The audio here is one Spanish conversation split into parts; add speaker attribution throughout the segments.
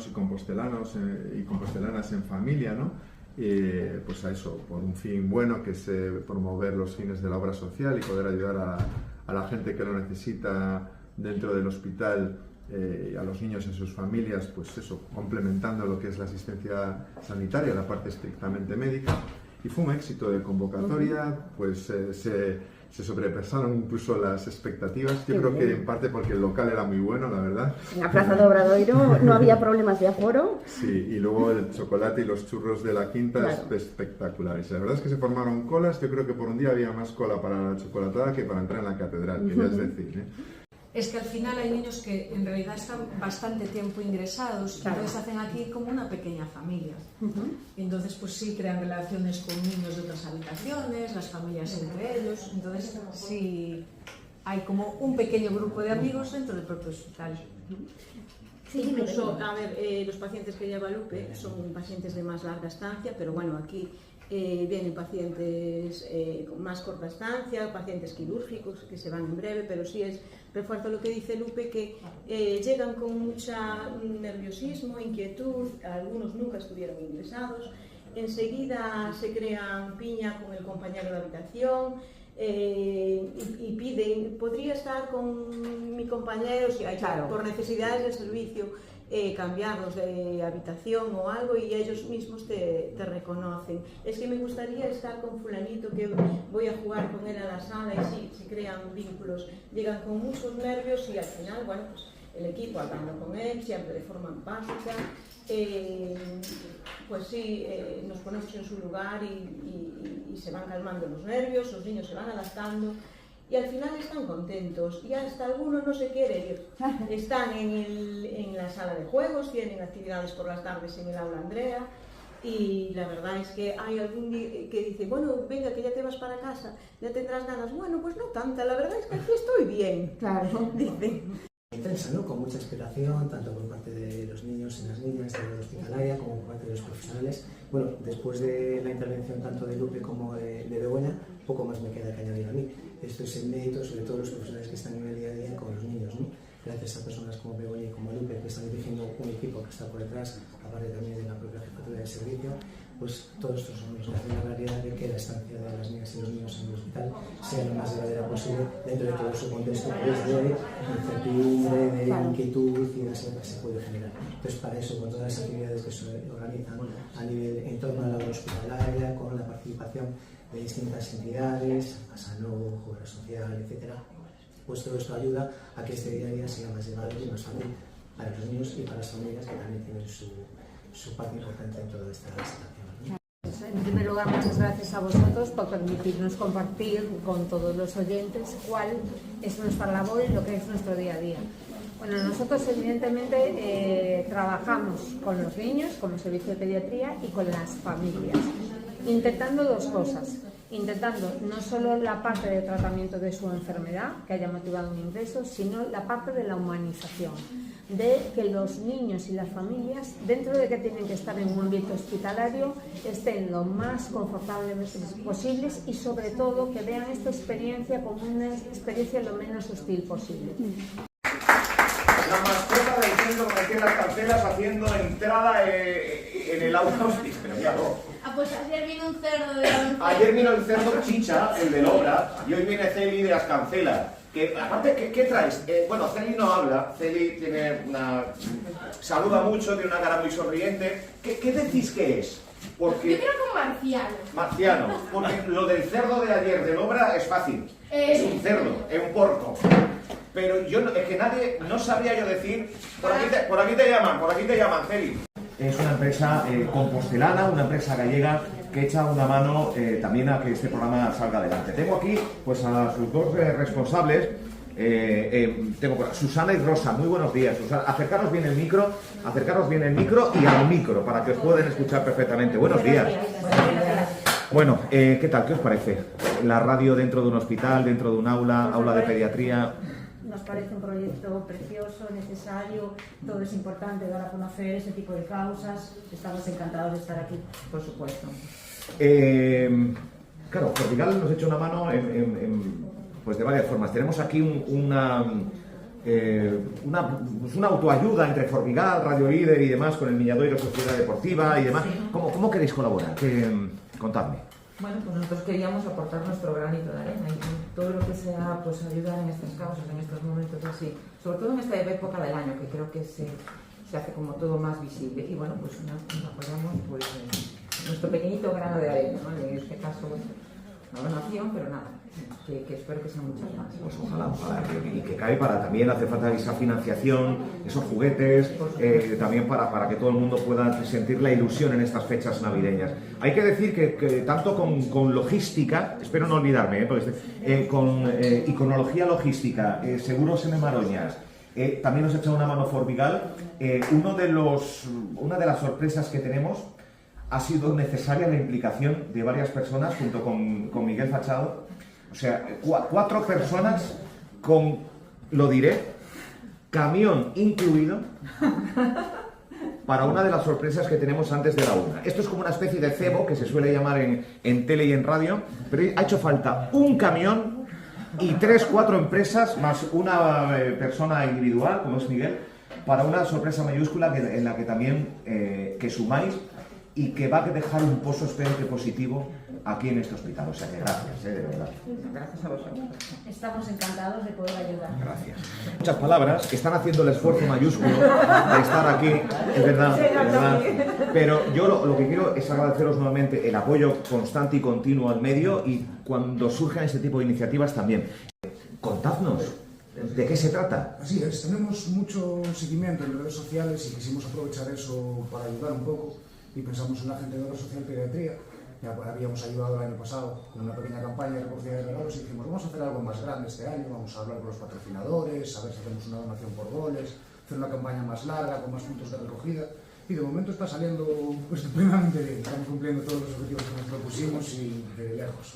Speaker 1: y compostelanos y compostelanas en familia, ¿no? Pues a eso, por un fin bueno, que es promover los fines de la obra social y poder ayudar a la gente que lo necesita dentro del hospital, a los niños en sus familias, pues eso, complementando lo que es la asistencia sanitaria, la parte estrictamente médica. Y fue un éxito de convocatoria, pues se sobrepasaron incluso las expectativas. Yo creo que en parte porque el local era muy bueno, la verdad.
Speaker 2: En la Plaza de Obradoiro no había problemas de aforo.
Speaker 1: Sí, y luego el chocolate y los churros de la Quinta, claro, espectaculares. La verdad es que se formaron colas. Yo creo que por un día había más cola para la chocolatada que para entrar en la catedral, quería decir,
Speaker 3: Es que al final hay niños que en realidad están bastante tiempo ingresados, claro, y entonces hacen aquí como una pequeña familia. Y entonces pues sí crean relaciones con niños de otras habitaciones, las familias entre ellos, entonces sí hay como un pequeño grupo de amigos dentro del propio hospital.
Speaker 4: Sí, incluso, a ver, los pacientes que lleva Lupe son pacientes de más larga estancia, pero bueno, aquí vienen pacientes con más corta estancia, pacientes quirúrgicos que se van en breve, pero sí refuerzo lo que dice Lupe, que llegan con mucha nerviosismo, inquietud, algunos nunca estuvieron ingresados, enseguida se crean piña con el compañero de habitación, y piden, podría estar con mi compañero si hay, claro, por necesidades del servicio, cambiarlos de habitación o algo, y ellos mismos te reconocen. Es que me gustaría estar con fulanito, que voy a jugar con él a la sala, y sí, se crean vínculos. Llegan con muchos nervios y al final, bueno, pues el equipo hablando con él, siempre de forma empática, pues sí, nos ponemos en su lugar y se van calmando los nervios, los niños se van adaptando. Y al final están contentos, y hasta algunos no se quiere ir. Están en la sala de juegos, tienen actividades por las tardes en el aula Andrea, y la verdad es que hay algún que dice, bueno, venga, que ya te vas para casa, ya tendrás ganas. Bueno, pues no tanta, la verdad es que aquí estoy bien, claro, dicen.
Speaker 5: Intensa, ¿no? Con mucha expectación, tanto por parte de los niños y las niñas de la hospitalaria como por parte de los profesionales. Bueno, después de la intervención tanto de Lupe como de Begoña, poco más me queda que añadir a mí. Esto es el mérito, sobre todo los profesionales que están en el día a día con los niños, ¿no? Gracias a personas como Begoña y como Lupe, que están dirigiendo un equipo que está por detrás, aparte también de la propia jefatura de servicio, pues todos estos son nos hacen la realidad de que la estancia de las niñas y los niños en el hospital sea lo más llevadera posible dentro de todo su contexto, que es de incertidumbre, de inquietud y de ansiedad que se puede generar. Entonces, para eso, con todas las actividades que se organizan a nivel en torno a la hospitalaria, con la participación de distintas entidades, Asanó, Obra Social, etc., pues todo esto ayuda a que este día a día sea más llevadero y más fácil para los niños y para las familias, que también tienen su parte importante en toda esta situación, ¿no?
Speaker 6: En primer lugar, muchas gracias a vosotros por permitirnos compartir con todos los oyentes cuál es nuestra labor y lo que es nuestro día a día. Bueno, nosotros evidentemente trabajamos con los niños, con el servicio de pediatría y con las familias, intentando dos cosas. Intentando no solo la parte de tratamiento de su enfermedad, que haya motivado un ingreso, sino la parte de la humanización, de que los niños y las familias, dentro de que tienen que estar en un ambiente hospitalario, estén lo más confortables posibles y sobre todo que vean esta experiencia como una experiencia lo menos hostil posible.
Speaker 7: La mascota del centro metió las cancelas haciendo entrada en el aula hospital, pero ya no.
Speaker 8: Ah, pues ayer vino un cerdo de la...
Speaker 7: Ayer vino el cerdo Chicha, el del obra, y hoy viene Celi de las cancelas. Que, aparte, ¿qué traes? Bueno, Celi no habla, Celi tiene saluda mucho, tiene una cara muy sonriente. ¿Qué decís que es? Porque...
Speaker 8: Yo creo que un marciano.
Speaker 7: Marciano, porque lo del cerdo de ayer del obra es fácil. Es un cerdo, es un porco. Pero yo, es que nadie, no sabría yo decir... Por aquí te llaman, Celi. Es una empresa compostelana, una empresa gallega que echa una mano también a que este programa salga adelante. Tengo aquí pues a sus dos responsables, tengo Susana y Rosa. Muy buenos días, Susana. Acercaros bien el micro y al micro para que os puedan escuchar perfectamente. Buenos días. Bueno, ¿qué tal? ¿Qué os parece? La radio dentro de un hospital, dentro de un aula de pediatría.
Speaker 6: Nos parece un proyecto precioso, necesario, todo es importante dar a conocer ese tipo de causas. Estamos encantados de estar aquí, por supuesto.
Speaker 7: Claro, Portugal nos ha hecho una mano pues de varias formas. Tenemos aquí una autoayuda entre Formigal, Radio Líder y demás, con el Miñadoiro Sociedad Deportiva y demás. ¿Cómo queréis colaborar? Contadme.
Speaker 9: Bueno, pues nosotros queríamos aportar nuestro granito de arena y todo lo que sea pues ayudar en estas causas, en estos momentos así, sobre todo en esta época del año, que creo que se hace como todo más visible. Y bueno, pues nos apoyamos pues nuestro pequeñito grano de arena, ¿no? En este caso, una donación, pero nada, que espero que sean muchas más.
Speaker 7: Pues ojalá, y que cae para también hace falta esa financiación, esos juguetes, también para que todo el mundo pueda sentir la ilusión en estas fechas navideñas. Hay que decir que tanto con logística, espero no olvidarme, con iconología logística, Seguros en Maroñas, también nos echa una mano Formigal. Una de las sorpresas que tenemos ha sido necesaria la implicación de varias personas junto con Miguel Fachado. O sea, 4 personas con, lo diré, camión incluido para una de las sorpresas que tenemos antes de la una. Esto es como una especie de cebo que se suele llamar en tele y en radio, pero ha hecho falta un camión y 3-4 empresas más una persona individual, como es Miguel, para una sorpresa mayúscula en la que también que sumáis y que va a dejar un pozo, espero que positivo, aquí en este hospital. O sea que gracias, de verdad.
Speaker 9: Gracias a vosotros.
Speaker 2: Estamos encantados de poder ayudar.
Speaker 7: Gracias. Muchas palabras, están haciendo el esfuerzo mayúsculo de estar aquí, es verdad. Pero yo lo que quiero es agradeceros nuevamente el apoyo constante y continuo al medio y cuando surjan este tipo de iniciativas también. Contadnos, ¿de qué se trata?
Speaker 10: Así es, tenemos mucho seguimiento en redes sociales y quisimos aprovechar eso para ayudar un poco y pensamos en la gente de Obra Social Pediatría. Ya habíamos ayudado el año pasado con una pequeña campaña de recogida de regalos y dijimos, vamos a hacer algo más grande este año, vamos a hablar con los patrocinadores, a ver si hacemos una donación por goles, hacer una campaña más larga, con más puntos de recogida. Y de momento está saliendo estupendamente bien, estamos cumpliendo todos los objetivos que nos propusimos y de lejos.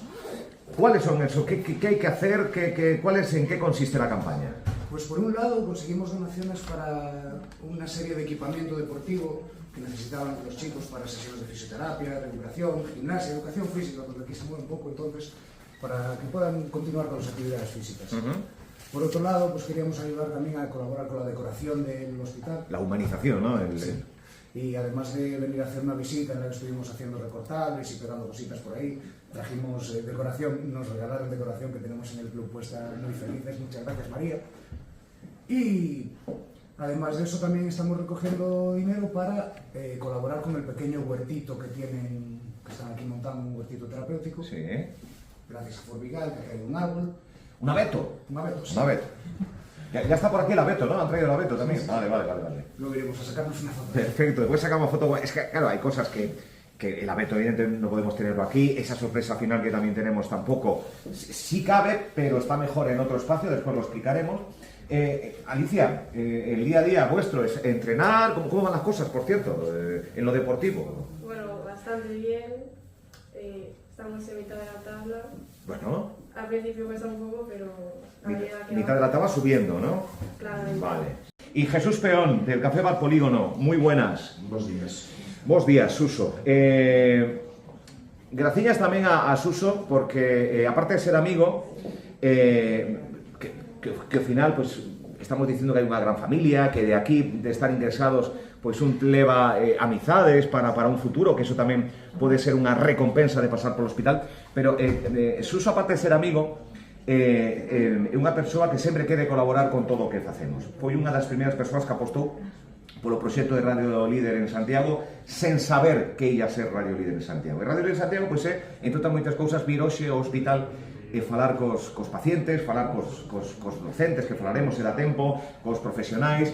Speaker 7: ¿Cuáles son esos? ¿Qué hay que hacer? ¿En qué consiste la campaña?
Speaker 10: Pues por un lado conseguimos donaciones para una serie de equipamiento deportivo que necesitaban los chicos para sesiones de fisioterapia, recuperación, gimnasia, educación física, porque aquí se mueve un poco, entonces, para que puedan continuar con las actividades físicas. Por otro lado, pues queríamos ayudar también a colaborar con la decoración del hospital.
Speaker 7: La humanización, ¿no?
Speaker 10: Sí. Y además de venir a hacer una visita en la que estuvimos haciendo recortables y pegando cositas por ahí, trajimos decoración, nos regalaron decoración que tenemos en el club puesta, muy felices, muchas gracias María. Y además de eso también estamos recogiendo dinero para colaborar con el pequeño huertito que tienen, que están aquí montando un huertito terapéutico.
Speaker 7: Sí.
Speaker 10: Gracias a Formigal, que ha traído un árbol.
Speaker 7: ¿Un abeto?
Speaker 10: Un abeto, sí.
Speaker 7: Un abeto. Ya está por aquí el abeto, ¿no? Han traído el abeto también. Sí. Vale.
Speaker 10: Luego iremos a sacarnos una foto.
Speaker 7: Perfecto, después sacamos foto. Es que, claro, hay cosas que el abeto evidentemente no podemos tenerlo aquí. Esa sorpresa final que también tenemos tampoco. Sí cabe, pero está mejor en otro espacio, después lo explicaremos. Alicia, el día a día vuestro es entrenar. ¿Cómo van las cosas, por cierto, en lo deportivo?
Speaker 11: Bueno, bastante bien. Estamos en mitad de la tabla.
Speaker 7: Bueno.
Speaker 11: Al principio cuesta un poco, pero
Speaker 7: mitad de la tabla subiendo, ¿no?
Speaker 11: Claro.
Speaker 7: Vale. Y Jesús Peón, del Café Bar Polígono, muy buenas.
Speaker 12: Bos días.
Speaker 7: Bos días, Suso. Gracias también a Suso, porque aparte de ser amigo, que al final pues estamos diciendo que hay una gran familia, que de aquí, de estar ingresados, pues un leva amizades para un futuro, que eso tamén pode ser unha recompensa de pasar polo hospital, pero Suso, aparte de ser amigo, é unha persoa que sempre quere colaborar con todo o que facemos. Foi unha das primeiras persoas que apostou polo proxecto de Radio Líder en Santiago sen saber que ia ser Radio Líder en Santiago. E Radio Líder en Santiago, pois entre outras moitas cousas, vir hoxe ao hospital e falar cos pacientes, falar cos docentes, que falaremos se dá tempo, cos profesionais.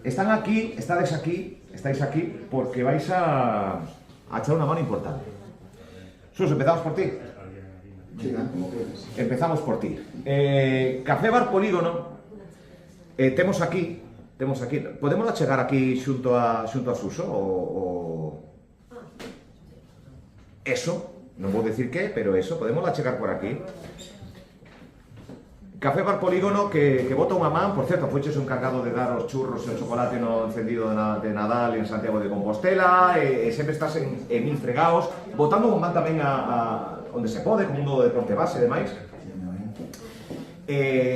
Speaker 7: Están aquí, estáis aquí, porque vais a echar unha mano importante. Sus, empezamos por ti. Empezamos por ti. Café Bar Polígono, temos aquí, podemos chegar aquí xunto a Suso, eso, non vou decir que, pero eso, podemos chegar por aquí. Café Bar Polígono que bota unha man, por certo, foiches o encargado de dar os churros e o chocolate no encendido de Nadal en Santiago de Compostela, e sempre estás en mil fregaos, botando unha man tamén a onde se pode, como mundo de deporte base e demais.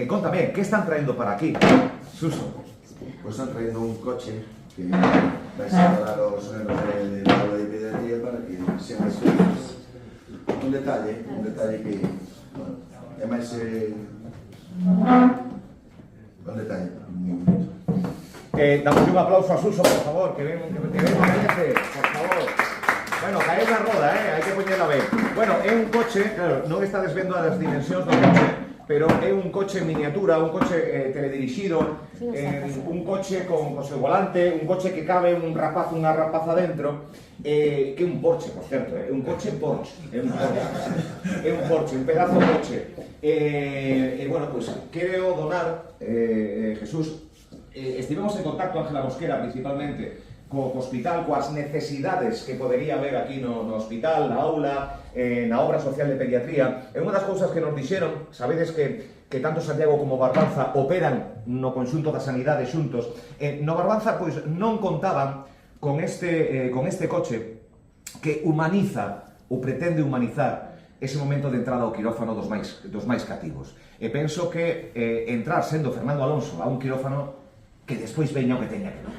Speaker 7: Contame, ¿qué están trayendo para aquí? Suso.
Speaker 12: Pues están trayendo un coche que va a ser para los nenos del aula de pediatría para que sean más felices. Un detalle que, bueno, además un detalle muy bonito.
Speaker 7: Damos un aplauso a Suso, por favor, que merece, por favor. Bueno, cae na roda, hai que poñerla ben. Bueno, é un coche, claro, non está desvendo as dimensións do coche, pero é un coche en miniatura, un coche teledirixido, un coche con seu volante, un coche que cabe un rapaz, unha rapaza dentro, que é un Porsche, por certo, é un coche Porsche, é un Porsche, un pedazo de coche. Bueno, pues quero donar, Jesús, estivemos en contacto, Ángela Mosquera, principalmente, co hospital, coas necesidades que podería haber aquí no hospital, na aula, na obra social de pediatría. E unha das cousas que nos dixeron, sabedes que tanto Santiago como Barbanza operan no conxunto da sanidade xuntos. No Barbanza, pois, non contaban con este coche que humaniza, ou pretende humanizar, ese momento de entrada ao quirófano dos máis cativos. E penso que entrar sendo Fernando Alonso a un quirófano que despois veña o que teña que non.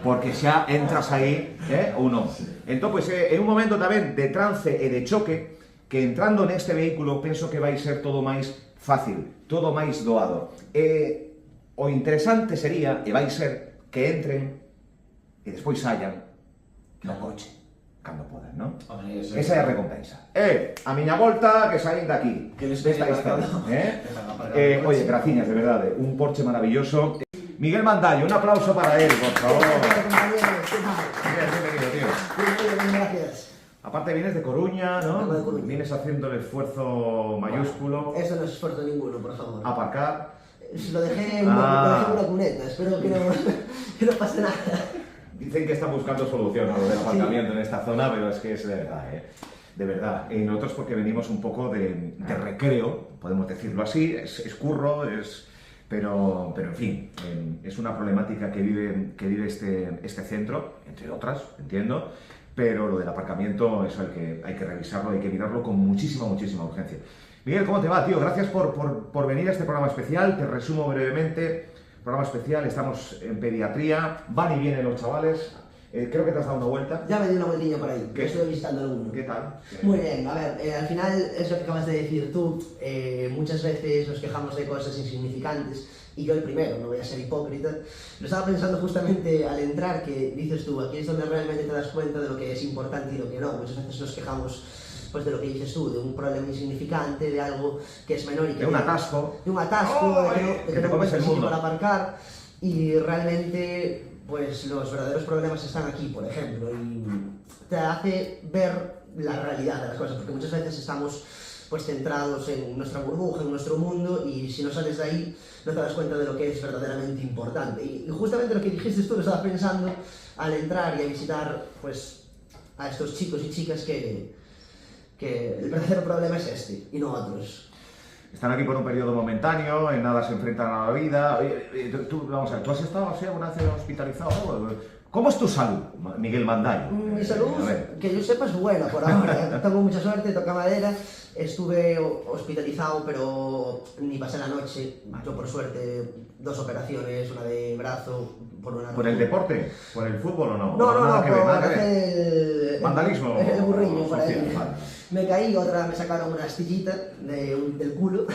Speaker 7: Porque xa entras aí, ou non. Entón, pois, é un momento tamén de trance e de choque que entrando neste vehículo penso que vai ser todo máis fácil, todo máis doado. O interesante sería, e vai ser, que entren e despois saian no coche, cando poden, non? Esa é a recompensa. A miña volta que saín daqui, desta historia. Oye, graciñas, de verdade, un Porsche maravilloso. Miguel Mandallo, un aplauso para él, por favor. Bienvenido, tío.
Speaker 13: Gracias.
Speaker 7: Aparte vienes de Coruña, ¿no? De Coruña. Vienes haciendo el esfuerzo mayúsculo.
Speaker 13: Eso no es esfuerzo ninguno, por favor.
Speaker 7: Aparcar.
Speaker 13: Lo dejé en una cuneta, espero que no pase nada.
Speaker 7: Dicen que están buscando solución a lo del aparcamiento en esta zona, pero es que es de verdad, de verdad. Y nosotros porque venimos un poco de recreo, podemos decirlo así, es curro, pero en fin, es una problemática que vive este centro, entre otras, entiendo, pero lo del aparcamiento es el que hay que revisarlo, hay que mirarlo con muchísima urgencia. Miguel, ¿cómo te va, tío? Gracias por venir a este programa especial, te resumo brevemente. Programa especial, estamos en pediatría, van y vienen los chavales. Creo que te has dado una vuelta.
Speaker 13: Ya me di una vueltilla por ahí, estoy visitando alguno.
Speaker 7: ¿Qué tal?
Speaker 13: Muy bien, a ver, al final es lo que acabas de decir tú, muchas veces nos quejamos de cosas insignificantes, y yo el primero, no voy a ser hipócrita. Lo estaba pensando justamente al entrar, que dices tú, aquí es donde realmente te das cuenta de lo que es importante y lo que no. Muchas veces nos quejamos pues de lo que dices tú, de un problema insignificante, de algo que es menor y que...
Speaker 7: De un atasco.
Speaker 13: De un atasco, de que no puedes
Speaker 7: sitio
Speaker 13: para aparcar, y realmente pues los verdaderos problemas están aquí, por ejemplo, y te hace ver la realidad de las cosas, porque muchas veces estamos pues centrados en nuestra burbuja, en nuestro mundo, y si no sales de ahí no te das cuenta de lo que es verdaderamente importante. Y justamente lo que dijiste tú, lo estaba pensando al entrar y a visitar pues a estos chicos y chicas que el verdadero problema es este y no otros.
Speaker 7: Están aquí por un periodo momentáneo, en nada se enfrentan a la vida. Vamos a ver, ¿tú has estado así alguna vez hospitalizado? ¿Cómo es tu salud, Miguel Mandallo?
Speaker 13: Mi salud, que yo sepa, es buena por ahora. Tengo mucha suerte, toca madera. Estuve hospitalizado, pero ni pasé la noche. Yo, por suerte, 2 operaciones, una de brazo, por una...
Speaker 7: ¿Por el deporte? ¿Por el fútbol o no?
Speaker 13: No,
Speaker 7: por
Speaker 13: el
Speaker 7: vandalismo.
Speaker 13: El burriño, por ahí.
Speaker 7: Vale.
Speaker 13: Me caí, otra me sacaron una astillita del culo.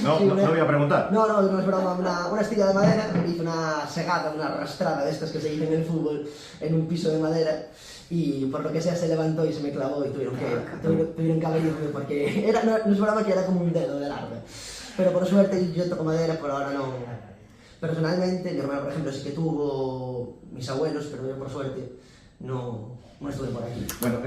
Speaker 7: No, sí, no voy a preguntar.
Speaker 13: No es broma, una astilla de madera. Me hice una segada, una arrastrada de estas que se dicen en el fútbol, en un piso de madera. Y por lo que sea se levantó y se me clavó y tuvieron que abrirme porque no es broma que era como un dedo de larga. Pero por suerte yo toco madera, por ahora no. Personalmente, mi hermano por ejemplo sí que tuvo mis abuelos, pero yo por suerte no estuve por aquí.
Speaker 7: Bueno,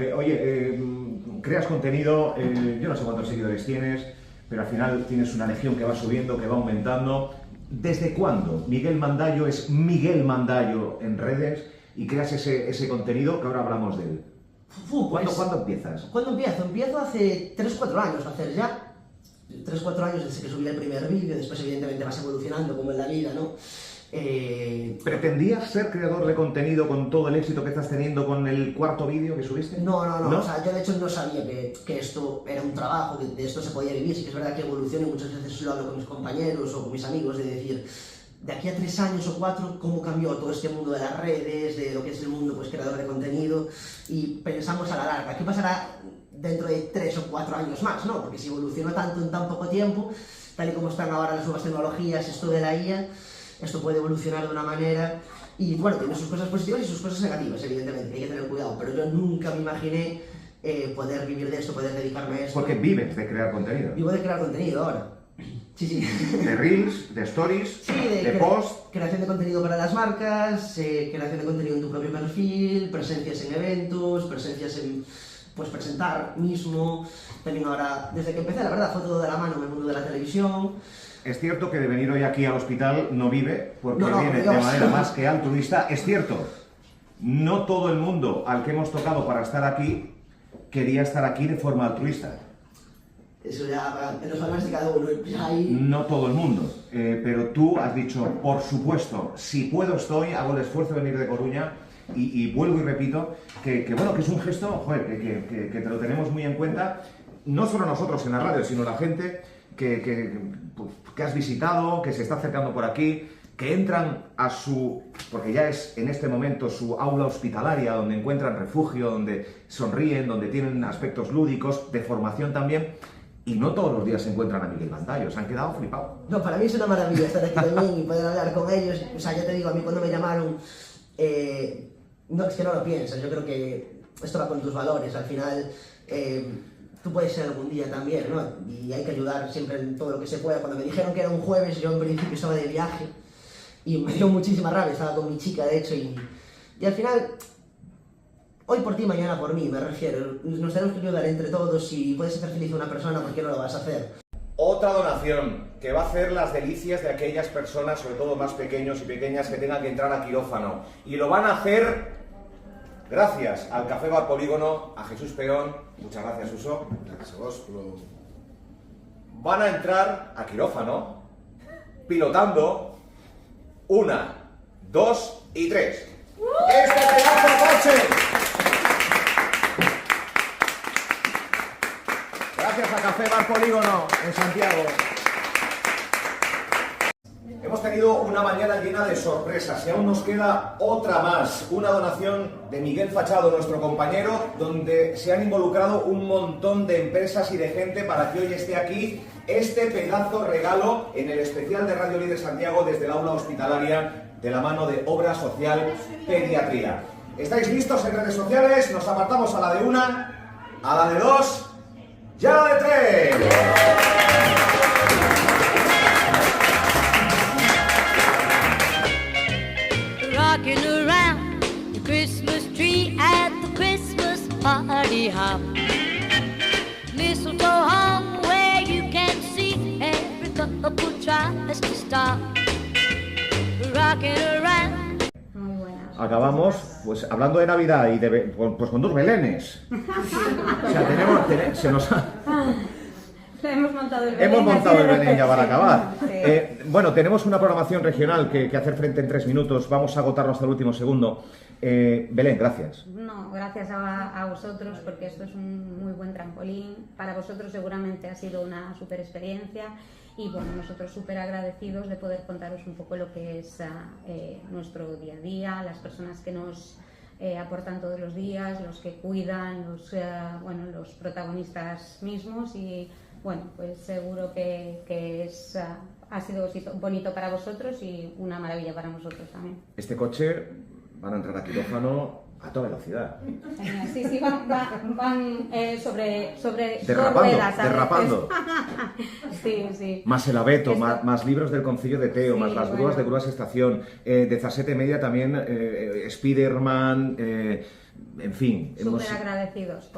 Speaker 7: creas contenido, yo no sé cuántos seguidores tienes, pero al final tienes una legión que va subiendo, que va aumentando. ¿Desde cuándo Miguel Mandallo es Miguel Mandallo en redes y creas ese contenido que ahora hablamos de él? ¿Cuándo empiezas?
Speaker 13: ¿Cuándo empiezo? Empiezo hace 3-4 años a hacer ya. 3-4 años desde que subí el primer vídeo, después evidentemente vas evolucionando como en la vida, ¿no?
Speaker 7: ¿Pretendías ser creador de contenido con todo el éxito que estás teniendo con el cuarto vídeo que subiste?
Speaker 13: No. O sea, yo de hecho no sabía que esto era un trabajo, que de esto se podía vivir. Sí que es verdad que evoluciona y muchas veces lo hablo con mis compañeros o con mis amigos de decir, de aquí a 3 años o 4, ¿cómo cambió todo este mundo de las redes, de lo que es el mundo pues creador de contenido? Y pensamos a la larga, ¿qué pasará dentro de 3 o 4 años más, ¿no? Porque si evolucionó tanto en tan poco tiempo, tal y como están ahora las nuevas tecnologías, esto de la IA, esto puede evolucionar de una manera y, bueno, tiene sus cosas positivas y sus cosas negativas, evidentemente, hay que tener cuidado, pero yo nunca me imaginé poder vivir de esto, poder dedicarme a esto.
Speaker 7: Porque vives de crear contenido.
Speaker 13: Vivo de crear contenido ahora. Sí.
Speaker 7: De reels, de stories,
Speaker 13: sí,
Speaker 7: de post.
Speaker 13: Creación de contenido para las marcas, creación de contenido en tu propio perfil, presencias en eventos, presencias en... pues presentar mismo, también ahora, desde que empecé, la verdad, fue todo de la mano en el mundo de la televisión.
Speaker 7: Es cierto que de venir hoy aquí al hospital no vive, porque viene de manera más que altruista. Es cierto, no todo el mundo al que hemos tocado para estar aquí quería estar aquí de forma altruista.
Speaker 13: Eso ya, en los valores de cada uno. Hay...
Speaker 7: No todo el mundo, pero tú has dicho, por supuesto, si puedo estoy, hago el esfuerzo de venir de Coruña. Y vuelvo y repito que bueno, que es un gesto, joder, que te lo tenemos muy en cuenta, no solo nosotros en la radio, sino la gente que has visitado, que se está acercando por aquí, que entran a su, porque ya es en este momento su aula hospitalaria, donde encuentran refugio, donde sonríen, donde tienen aspectos lúdicos, de formación también, y no todos los días se encuentran a Miguel Bandayo, se han quedado flipados.
Speaker 13: No, para mí es una maravilla estar aquí también y poder hablar con ellos. O sea, ya te digo, a mí cuando me llamaron, no, es que no lo piensas, yo creo que esto va con tus valores, al final tú puedes ser algún día también, ¿no? Y hay que ayudar siempre en todo lo que se pueda. Cuando me dijeron que era un jueves, yo en principio estaba de viaje y me dio muchísima rabia, estaba con mi chica de hecho y al final, hoy por ti, mañana por mí, me refiero, nos tenemos que ayudar entre todos y puedes hacer feliz a una persona, ¿por qué no lo vas a hacer?
Speaker 7: Otra donación que va a hacer las delicias de aquellas personas, sobre todo más pequeños y pequeñas, que tengan que entrar a quirófano. Y lo van a hacer gracias al Café Bar Polígono, a Jesús Peón. Muchas gracias, Suso.
Speaker 10: Gracias a vos.
Speaker 7: Van a entrar a quirófano pilotando 1, 2 y 3. ¡Este pedazo de coche! Gracias a Café Bar Polígono en Santiago. Hemos tenido una mañana llena de sorpresas y aún nos queda otra más. Una donación de Miguel Fachado, nuestro compañero, donde se han involucrado un montón de empresas y de gente para que hoy esté aquí este pedazo regalo en el especial de Radio Líder Santiago desde el aula hospitalaria de la mano de Obra Social Pediatría. ¿Estáis listos en redes sociales? Nos apartamos a la de 1, a la de 2... ¡ya de 3!
Speaker 14: Rocking around the Christmas tree at the Christmas party hop. Mistletoe hung where you can see every couple tries to stop. Rocking around.
Speaker 7: Acabamos, pues hablando de Navidad y pues con 2 belenes. O sea, se nos ha...
Speaker 6: Hemos montado el Belén.
Speaker 7: Hemos montado el Belén ya para acabar.
Speaker 6: Sí.
Speaker 7: Bueno, tenemos una programación regional que hacer frente en 3 minutos. Vamos a agotarlo hasta el último segundo. Belén, gracias.
Speaker 6: No, gracias a vosotros, porque esto es un muy buen trampolín. Para vosotros seguramente ha sido una súper experiencia. Y bueno, nosotros súper agradecidos de poder contaros un poco lo que es nuestro día a día, las personas que nos aportan todos los días, los que cuidan, los protagonistas mismos y bueno, pues seguro que ha sido bonito para vosotros y una maravilla para nosotros también.
Speaker 7: Este coche van a entrar a quirófano a toda velocidad.
Speaker 6: Sí, van sobre
Speaker 7: derrapando.
Speaker 6: Sí.
Speaker 7: Más el abeto, más libros del Concilio de Teo, más las grúas de Grúas Estación, de Zasete Media también, Spiderman, En fin,
Speaker 6: súper agradecidos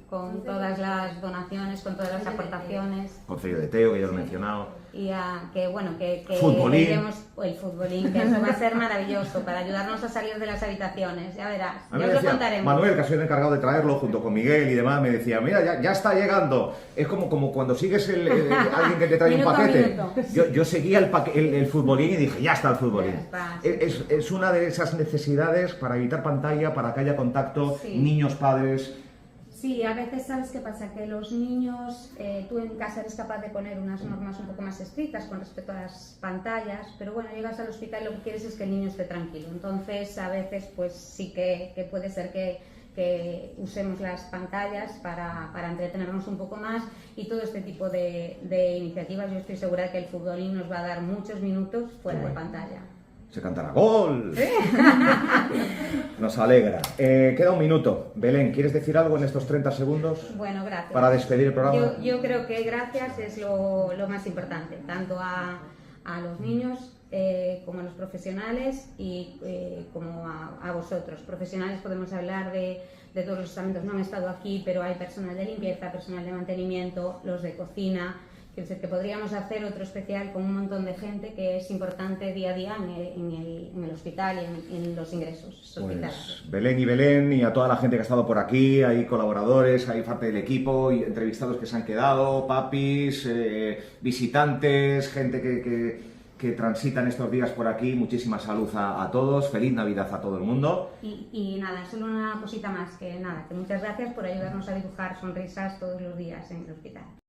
Speaker 6: con todas las donaciones, con todas las aportaciones.
Speaker 7: Concello de Teo, que ya lo he mencionado.
Speaker 6: Y que bueno, que
Speaker 7: futbolín.
Speaker 6: iremos, el futbolín, que eso va a ser maravilloso para ayudarnos a salir de las habitaciones, ya verás,
Speaker 7: A mí
Speaker 6: ya
Speaker 7: me
Speaker 6: os lo
Speaker 7: decía
Speaker 6: contaremos.
Speaker 7: Manuel, que ha sido el encargado de traerlo junto con Miguel y demás, me decía, mira, ya está llegando. Es como cuando sigues alguien que te trae un
Speaker 6: Minuto a
Speaker 7: paquete.
Speaker 6: minuto.
Speaker 7: Yo seguía el futbolín y dije, ya está el futbolín.
Speaker 6: está,
Speaker 7: Es una de esas necesidades para evitar pantalla, para que haya contacto,
Speaker 6: Sí.
Speaker 7: niños, padres.
Speaker 6: Sí, a veces sabes qué pasa, que los niños, tú en casa eres capaz de poner unas normas un poco más estrictas con respecto a las pantallas, pero bueno, llegas al hospital y lo que quieres es que el niño esté tranquilo. Entonces, a veces, pues sí que puede ser que usemos las pantallas para entretenernos un poco más, y todo este tipo de iniciativas. Yo estoy segura de que el futbolín nos va a dar muchos minutos fuera de pantalla.
Speaker 7: Se cantará ¡gol! Nos alegra. Queda un minuto. Belén, ¿quieres decir algo en estos 30 segundos?
Speaker 6: Bueno, gracias.
Speaker 7: Para despedir el programa.
Speaker 6: Yo creo que gracias es lo más importante, tanto a los niños como a los profesionales y como a vosotros. Profesionales podemos hablar de todos los estamentos, no han estado aquí, pero hay personal de limpieza, personal de mantenimiento, los de cocina. Quiero decir que podríamos hacer otro especial con un montón de gente que es importante día a día en el hospital y en los ingresos hospitalarios.
Speaker 7: Pues Belén y a toda la gente que ha estado por aquí, hay colaboradores, hay parte del equipo y entrevistados que se han quedado, papis, visitantes, gente que transitan estos días por aquí. Muchísima salud a todos, feliz Navidad a todo el mundo.
Speaker 6: Y nada, solo una cosita más, que muchas gracias por ayudarnos a dibujar sonrisas todos los días en el hospital.